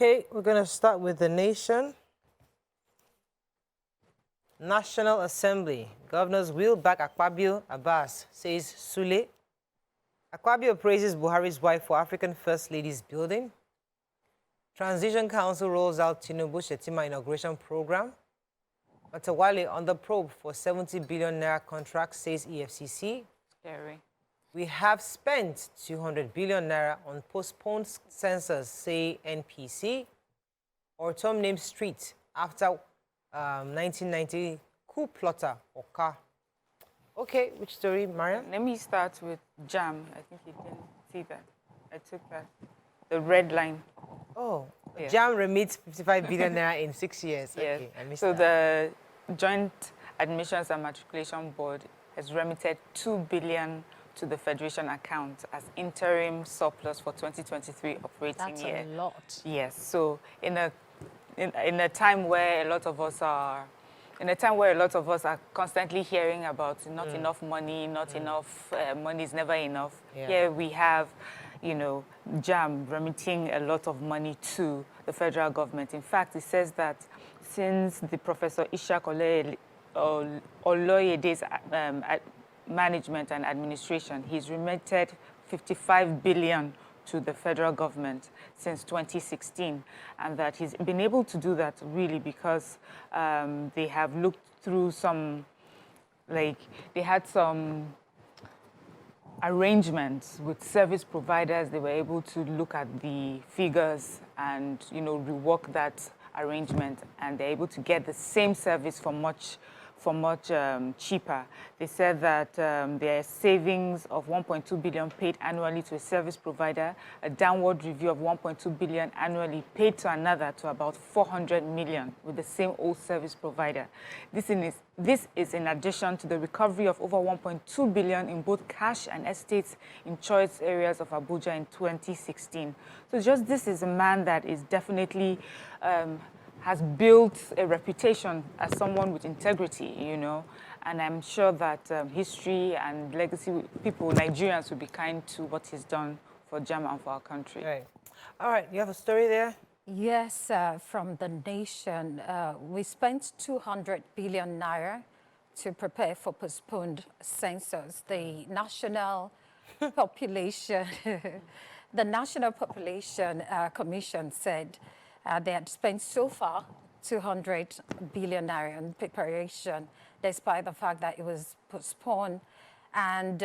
Okay, we're going to start with the nation. National Assembly. Governors will back Akpabio. Abbas says Sule. Akpabio praises Buhari's wife for African First Ladies building. Transition Council rolls out Tinubu Shetima inauguration program. Matawale on the probe for 70 billion naira contract, says EFCC. Scary. We have spent 200 billion naira on postponed census, say NPC. Or Tom named street after 1990 coup plotter Oka. Okay, which story, Mariam? Let me start with JAM. I think you can see that. I took that. The red line. Oh, yeah. JAM remits 55 billion naira in 6 years. Yes. Okay, I missed so that. The Joint Admissions and Matriculation Board has remitted 2 billion to the Federation account as interim surplus for 2023 operating year. That's a lot. Yes. So in a time where a lot of us are constantly hearing about not enough money, not enough money is never enough. Yeah. Here we have, you know, JAM remitting a lot of money to the federal government. In fact, it says that since the Professor Ishak Oloyede's management and administration, he's remitted 55 billion to the federal government since 2016, and that he's been able to do that really because they have looked through some, they had some arrangements with service providers. They were able to look at the figures and, you know, rework that arrangement, and they're able to get the same service for much cheaper. They said that there are savings of 1.2 billion paid annually to a service provider, a downward review of 1.2 billion annually paid to another, to about 400 million with the same old service provider. This is in addition to the recovery of over 1.2 billion in both cash and estates in choice areas of Abuja in 2016. So just this is a man that is definitely has built a reputation as someone with integrity, you know, and I'm sure that history and legacy people, Nigerians, will be kind to what he's done for JAM and for our country. Right. All right, you have a story there? Yes, from the nation. We spent 200 billion naira to prepare for postponed census. The National Population, the National Population Commission said they had spent so far 200 billion naira in preparation, despite the fact that it was postponed. And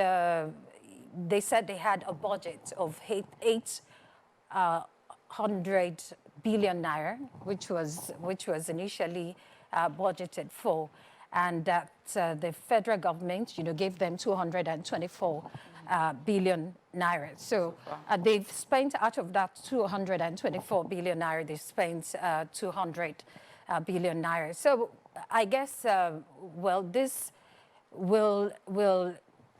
they said they had a budget of 800 billion naira, which was initially budgeted for, and that the federal government, you know, gave them 224 billion naira. So they've spent, out of that 224 billion naira, they spent 200 billion naira. So I guess, well, this will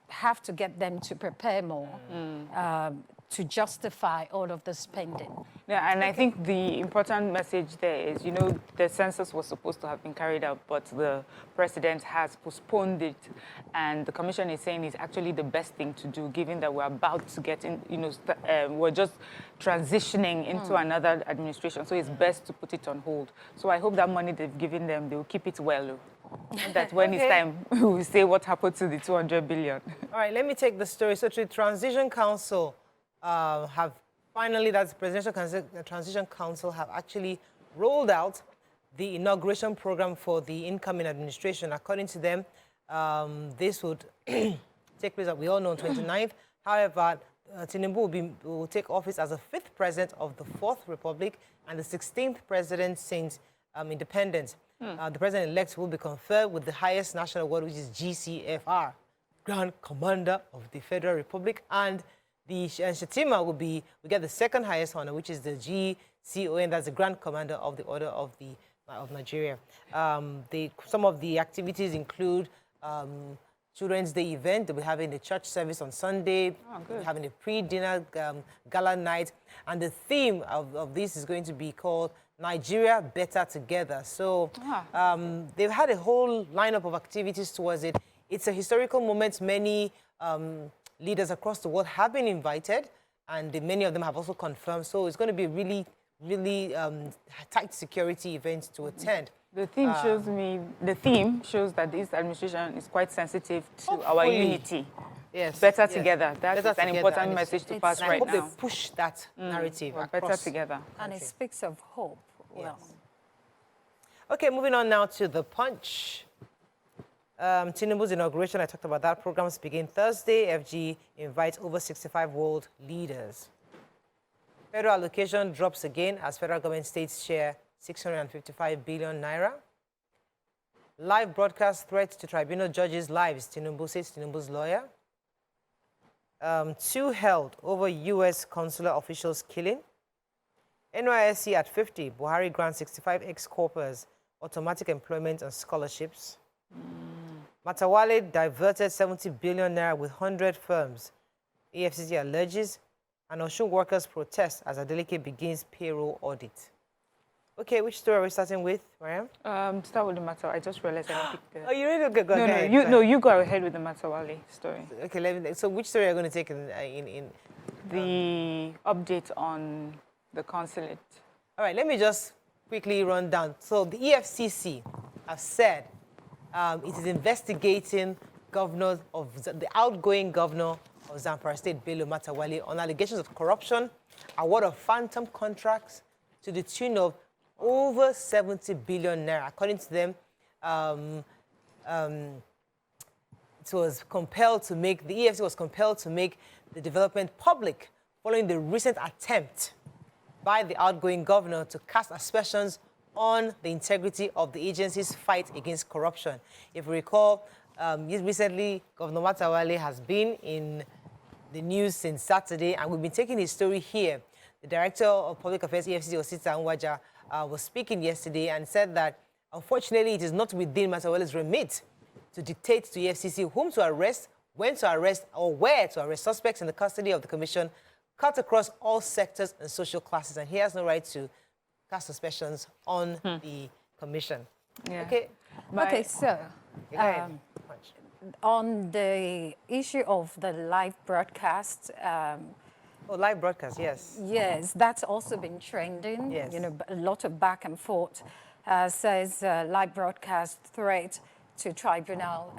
have to get them to prepare more to justify all of the spending. Yeah, and I think the important message there is, you know, the census was supposed to have been carried out, but the president has postponed it, and the commission is saying it's actually the best thing to do, given that we're about to get in, you know, we're just transitioning into another administration, so it's best to put it on hold. So I hope that money they've given them, they will keep it well. That when it's time, we'll say what happened to the 200 billion. All right, let me take the story. So the Transition Council have finally, that's the Presidential Transition Council, have actually rolled out the inauguration program for the incoming administration. According to them, this would take place, as we all know, on 29th. However, Tinubu will take office as the 5th president of the 4th Republic and the 16th president since independence. The president-elect will be conferred with the highest national award, which is GCFR, Grand Commander of the Federal Republic, and the Shetima will get the second highest honor, which is the GCON, that's the Grand Commander of the Order of Nigeria. Some of the activities include Children's Day event. They'll be having a church service on Sunday, having a pre-dinner gala night, and the theme of this is going to be called Nigeria Better Together. So they've had a whole lineup of activities towards it. It's a historical moment. Many leaders across the world have been invited, and many of them have also confirmed. So it's going to be a really really tight security events to attend. The theme shows that this administration is quite sensitive to our Hopefully. unity. Yes. Better yes. together. That's Better an together, important and message to it's- pass And I right hope now. they push that narrative We're across. better together. And it speaks of hope. Well, Okay, moving on now to The Punch. Tinubu's inauguration, I talked about that. Programs begin Thursday. FG invites over 65 world leaders. Federal allocation drops again as federal government states share 655 billion naira. Live broadcast threat to tribunal judges' lives, Tinubu says Tinubu's lawyer. 2 held over U.S. consular officials killing. NYSC at 50, Buhari grants 65 ex-corpers automatic employment and scholarships. Matawale diverted 70 billion naira with 100 firms. EFCC alleges, and Osun workers protest as Adeleke begins payroll audit. Okay, which story are we starting with, Mariam? Start with the matter. I just realized I didn't pick the... Oh, you really go No, ahead. you go ahead with the Matawale story. Okay, so which story are you going to take in The update on the consulate. All right, let me just quickly run down. So the EFCC have said it is investigating the outgoing governor of Zamfara State, Bello Matawale, on allegations of corruption, award of phantom contracts to the tune of over 70 billion naira. According to them, the EFCC was compelled to make the development public following the recent attempt by the outgoing governor to cast aspersions on the integrity of the agency's fight against corruption. If you recall, recently, Governor Matawale has been in the news since Saturday, and we've been taking his story here. The Director of Public Affairs, EFCC, Osita Nwaja, was speaking yesterday and said that, unfortunately, it is not within Matawale's remit to dictate to EFCC whom to arrest, when to arrest, or where to arrest suspects in the custody of the Commission, cut across all sectors and social classes, and he has no right to cast suspicions on the Commission. Yeah. Okay. okay, so Go ahead. on the issue of the live broadcast, Oh, live broadcast, yes. yes, that's also been trending. Yes. You know, a lot of back and forth. Says live broadcast threat to tribunal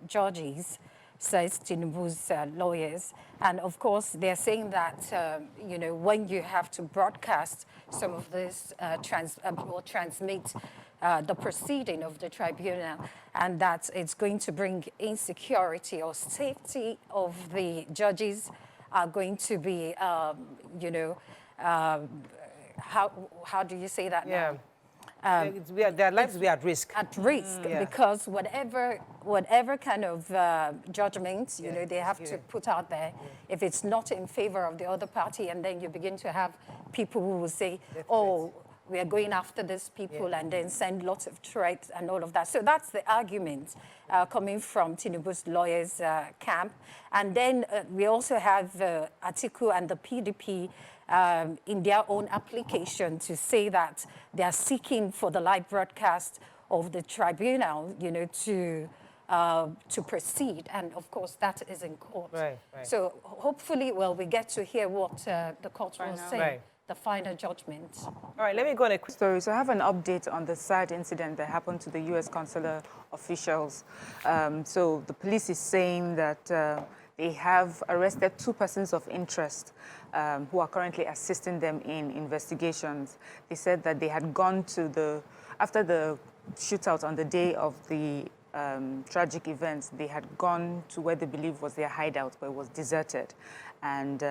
judges, says Tinubu's lawyers. And of course, they're saying that, you know, when you have to broadcast some of this or transmit the proceeding of the tribunal, and that it's going to bring insecurity or safety of the judges are going to be, you know, how do you say that now? Their lives will be at risk. At risk, because whatever kind of judgment, you know, they have to put out there, if it's not in favor of the other party, and then you begin to have people who will say, oh, we are going after these people, and then send lots of threats and all of that. So that's the argument coming from Tinubu's lawyers' camp. And then we also have Atiku and the PDP in their own application to say that they are seeking for the live broadcast of the tribunal, you know, to proceed. And of course, that is in court. Right. So hopefully, well, we get to hear what the court will say. Right. The final judgment. All right, let me go on a quick Story. So I have an update on the sad incident that happened to the U.S. consular officials. So the police is saying that they have arrested 2 persons of interest who are currently assisting them in investigations. They said that they had gone to after the shootout on the day of the tragic events, they had gone to where they believe was their hideout, but it was deserted. And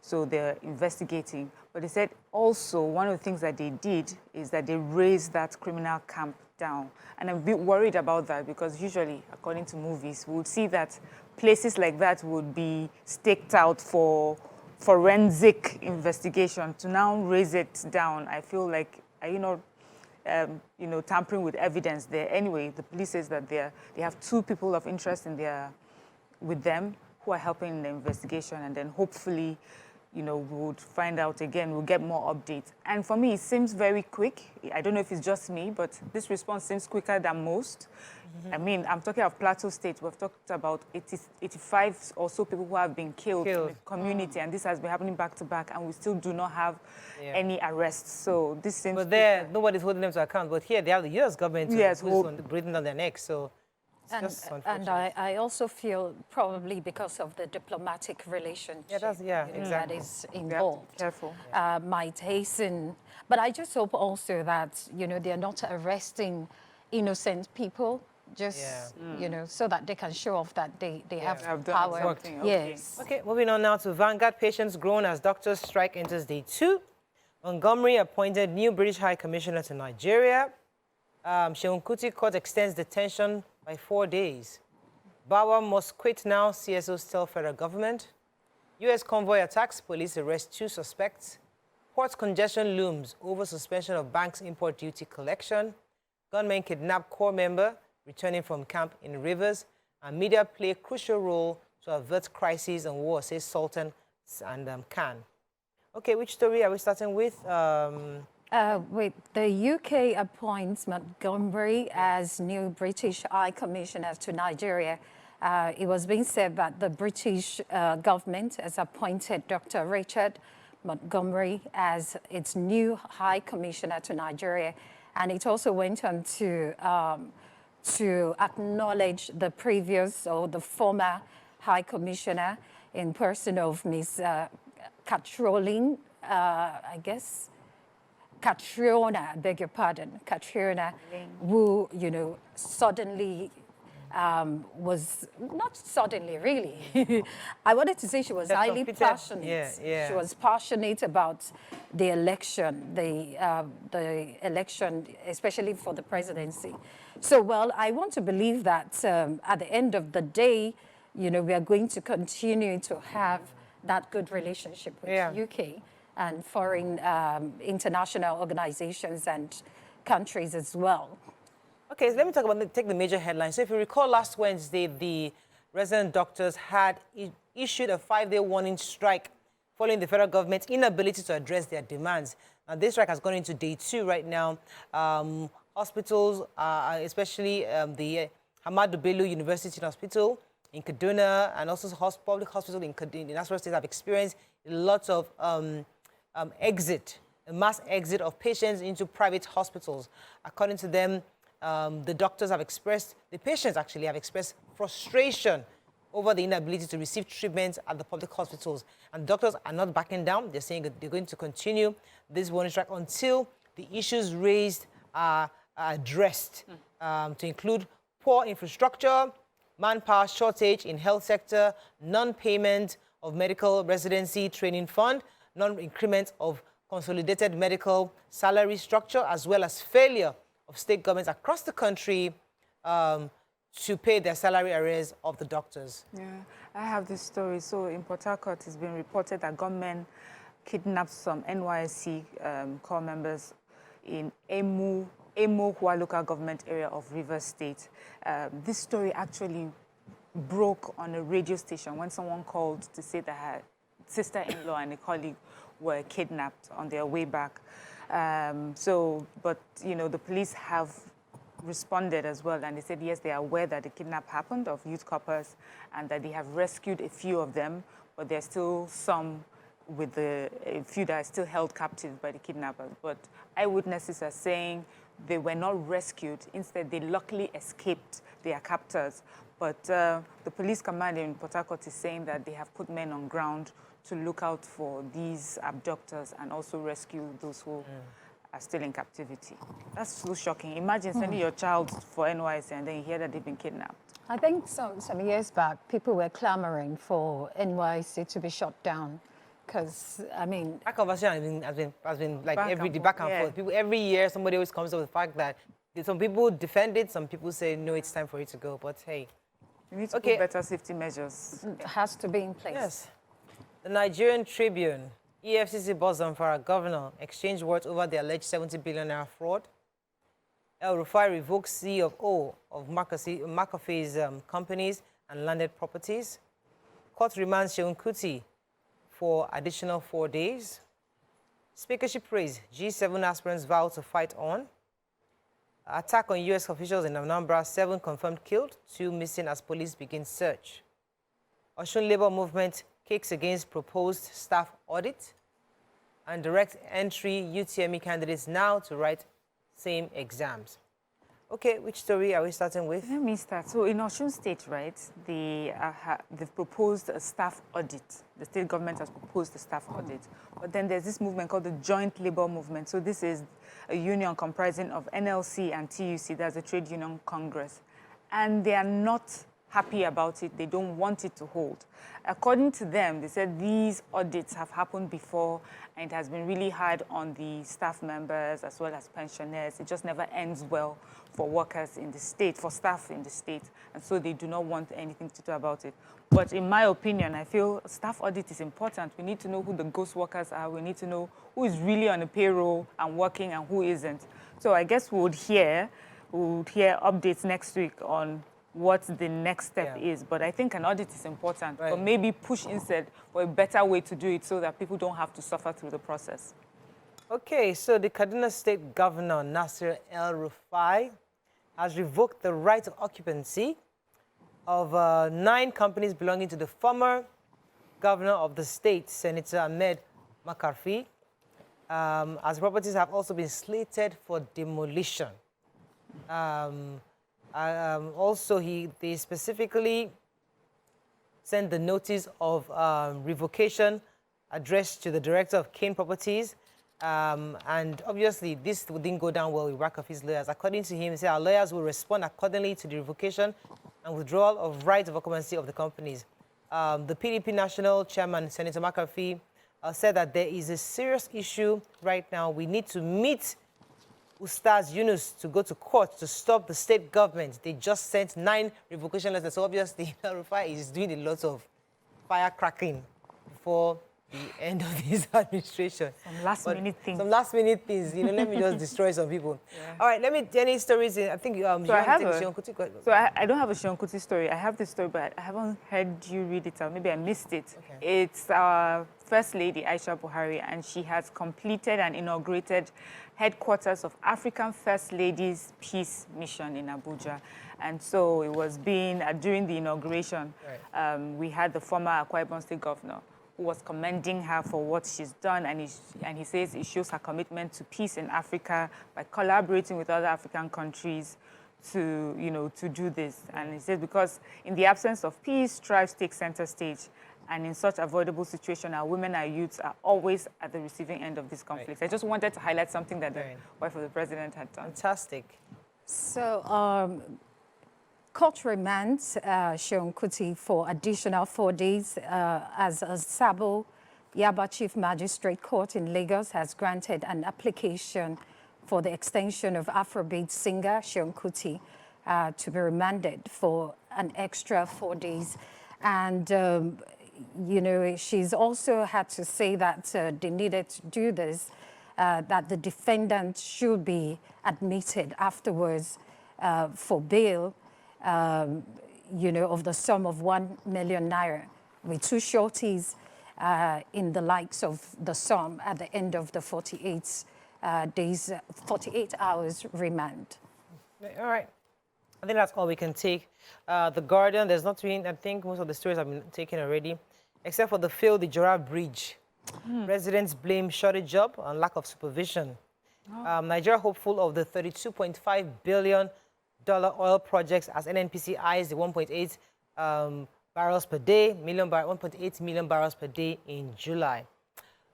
so they're investigating. But they said also one of the things that they did is that they raised that criminal camp down. And I'm a bit worried about that because usually, according to movies, we would see that places like that would be staked out for forensic investigation. To now raise it down, I feel like, tampering with evidence there. Anyway, the police says that they have 2 people of interest with them who are helping in the investigation, and then hopefully, you know, we would find out again, we'll get more updates. And for me, it seems very quick. I don't know if it's just me, but this response seems quicker than most. I mean, I'm talking of Plateau State. We've talked about 85 or so people who have been killed in the community, and this has been happening back to back, and we still do not have any arrests. So this seems. But there, nobody's holding them to account. But here, they have the U.S. government who's breathing down their necks. So. And I also feel probably because of the diplomatic relationship exactly. that is involved, careful. Might hasten. But I just hope also that, you know, they're not arresting innocent people just, you know, so that they can show off that they have power. Okay. Yes. Okay, moving on now to Vanguard. Patients groan as doctors' strike enters day 2. Montgomery appointed new British High Commissioner to Nigeria. Seun Kuti court extends detention by 4 days. Bawa must quit now, CSOs tell federal government. U.S. convoy attacks, police arrest 2 suspects. Port congestion looms over suspension of bank's import duty collection. Gunmen kidnap corps member returning from camp in Rivers. And media play crucial role to avert crises and war, says Sultan and Khan. Okay, which story are we starting with? With the UK appoints Montgomery as new British High Commissioner to Nigeria. It was being said that the British government has appointed Dr. Richard Montgomery as its new High Commissioner to Nigeria. And it also went on to acknowledge the previous or the former High Commissioner in person of Ms. Catriona, Catriona, I beg your pardon, Catriona, who, you know, suddenly was, not suddenly really, I wanted to say she was highly passionate. She was passionate about the election, the election, especially for the presidency. So, well, I want to believe that at the end of the day, you know, we are going to continue to have that good relationship with UK and foreign international organizations and countries as well. Okay, so let me take the major headlines. So if you recall, last Wednesday, the resident doctors had issued a 5-day warning strike following the federal government's inability to address their demands. Now, this strike has gone into day 2 right now. Hospitals, especially the Ahmadu Bello University Hospital in Kaduna and also public hospitals in Nasarawa State have experienced lots of a mass exit of patients into private hospitals. According to them, the patients actually have expressed frustration over the inability to receive treatment at the public hospitals. And doctors are not backing down. They're saying that they're going to continue this warning strike until the issues raised are addressed, to include poor infrastructure, manpower shortage in health sector, non-payment of medical residency training fund, non-increment of consolidated medical salary structure, as well as failure of state governments across the country to pay their salary arrears of the doctors. Yeah, I have this story. So in Port Harcourt, it's been reported that gunmen kidnapped some NYSC corps members in Emohua local government area of Rivers State. This story actually broke on a radio station when someone called to say that her sister-in-law and a colleague were kidnapped on their way back. But, you know, the police have responded as well, and they said, yes, they are aware that the kidnap happened of youth coppers and that they have rescued a few of them, but there's still some with a few that are still held captive by the kidnappers. But eyewitnesses are saying they were not rescued. Instead, they luckily escaped their captors. But the police commander in Port Harcourt is saying that they have put men on ground to look out for these abductors and also rescue those who are still in captivity. That's so shocking. Imagine sending your child for NYC and then you hear that they've been kidnapped. I think some years back, people were clamoring for NYC to be shut down. Because, I mean... That conversation has been like back and forth. People, every year, somebody always comes up with the fact that some people defend it, some people say, no, it's time for it to go. But hey... We need to put better safety measures. It has to be in place. Yes. The Nigerian Tribune, EFCC boss Zamfara governor exchanged words over the alleged 70 billion naira fraud. El Rufai revokes CEO of McAfee's companies and landed properties. Court remands Seun Kuti for additional 4 days. Speakership praise. G7 aspirants vow to fight on. Attack on U.S. officials in Anambra, 7 confirmed killed, 2 missing as police begin search. Osun Labour Movement kicks against proposed staff audit. And direct entry UTME candidates now to write same exams. Okay, which story are we starting with? Let me start. So in Osun State, right, they've proposed a staff audit. The state government has proposed a staff audit. But then there's this movement called the Joint Labour Movement. So this is a union comprising of NLC and TUC. That's a trade union congress. And they are not happy about it. They don't want it to hold. According to them, they said these audits have happened before and it has been really hard on the staff members as well as pensioners. It just never ends well for workers in the state, for staff in the state. And so they do not want anything to do about it. But in my opinion, I feel staff audit is important. We need to know who the ghost workers are. We need to know who is really on the payroll and working and who isn't. So I guess we would hear updates next week on what the next step is. But I think an audit is important, but maybe push instead for a better way to do it so that people don't have to suffer through the process. Okay, so the Kaduna State Governor, Nasir El-Rufai, has revoked the right of occupancy of 9 companies belonging to the former governor of the state, Senator Ahmed Makarfi, as properties have also been slated for demolition. Also, they specifically sent the notice of revocation addressed to the director of Kane Properties. And obviously, this didn't go down well with work of his lawyers. According to him, he said our lawyers will respond accordingly to the revocation and withdrawal of right of occupancy of the companies. The PDP National Chairman, Senator McAfee, said that there is a serious issue right now. We need to meet Ustaz Yunus to go to court to stop the state government. They just sent 9 revocation letters. So obviously, El-Rufai is doing a lot of firecracking before the end of this administration. Some last-minute things. Some last-minute things. You know, let me just destroy some people. All right, any stories? I think you have Seun Kuti. So I don't have a Seun Kuti story. I have the story, but I haven't heard you read it out. Maybe I missed it. Okay. It's our First Lady, Aisha Buhari, and she has completed and inaugurated headquarters of African First Ladies Peace Mission in Abuja. And so it was during the inauguration, we had the former Akwa Ibom State Governor who was commending her for what she's done, and he says it shows her commitment to peace in Africa by collaborating with other African countries to do this. And he says because in the absence of peace, tribes take center stage, and in such avoidable situation, our women and youths are always at the receiving end of this conflict. I just wanted to highlight something that the wife of the president had done. Fantastic. So, court remands Seun Kuti for additional 4 days as a Sabo-Yaba Chief Magistrate Court in Lagos has granted an application for the extension of Afrobeat singer Seun Kuti to be remanded for an extra 4 days. And you know, she's also had to say that they needed to do this, that the defendant should be admitted afterwards for bail, you know, of the sum of 1 million naira, with 2 shorties in the likes of the sum at the end of the 48 hours remand. All right. I think that's all we can take. The Guardian, there's not really, I think most of the stories have been taken already, except for the failed Ijora Bridge. Residents blame shortage job and lack of supervision. Nigeria hopeful of the $32.5 billion oil projects as NNPC eyes the 1.8 barrels per day, 1.8 million barrels per day in July.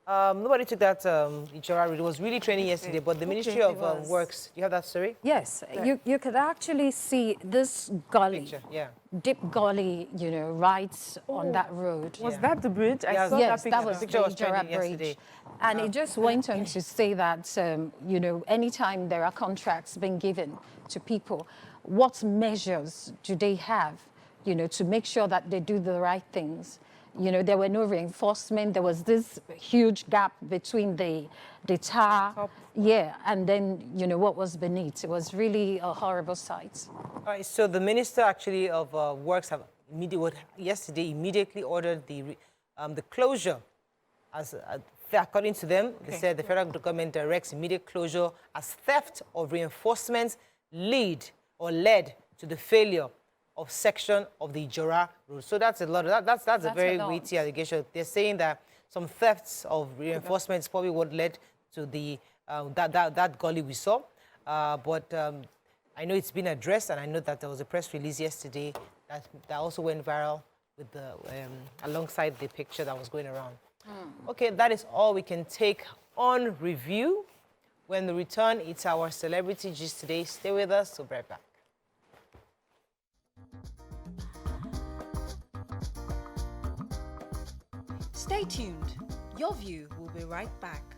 Nobody took that Ijora Bridge. It was really training yesterday, but the Ministry of Works, do you have that story? Yes, you could actually see this gully, Picture, deep gully, you know, right on that road. Was that the bridge? I saw yes, that that was the picture was Ijora trending Bridge. yesterday. And it just went on to say that, you know, anytime there are contracts being given to people, what measures do they have, you know, to make sure that they do the right things? You know, there were no reinforcement. There was this huge gap between the tar, and then, you know, what was beneath. It was really a horrible sight. All right, so the Minister actually of Works have yesterday immediately ordered the closure as according to them, they said the federal government directs immediate closure as theft of reinforcements led to the failure of section of the Ijora Road. So that's a lot. That's a very weighty allegation. They're saying that some thefts of reinforcements probably what led to the that gully we saw. But I know it's been addressed, and I know that there was a press release yesterday that also went viral with the alongside the picture that was going around. Okay, that is all we can take on review. When we return, it's our celebrity gist today. Stay with us. We'll be right back. Stay tuned. Your View will be right back.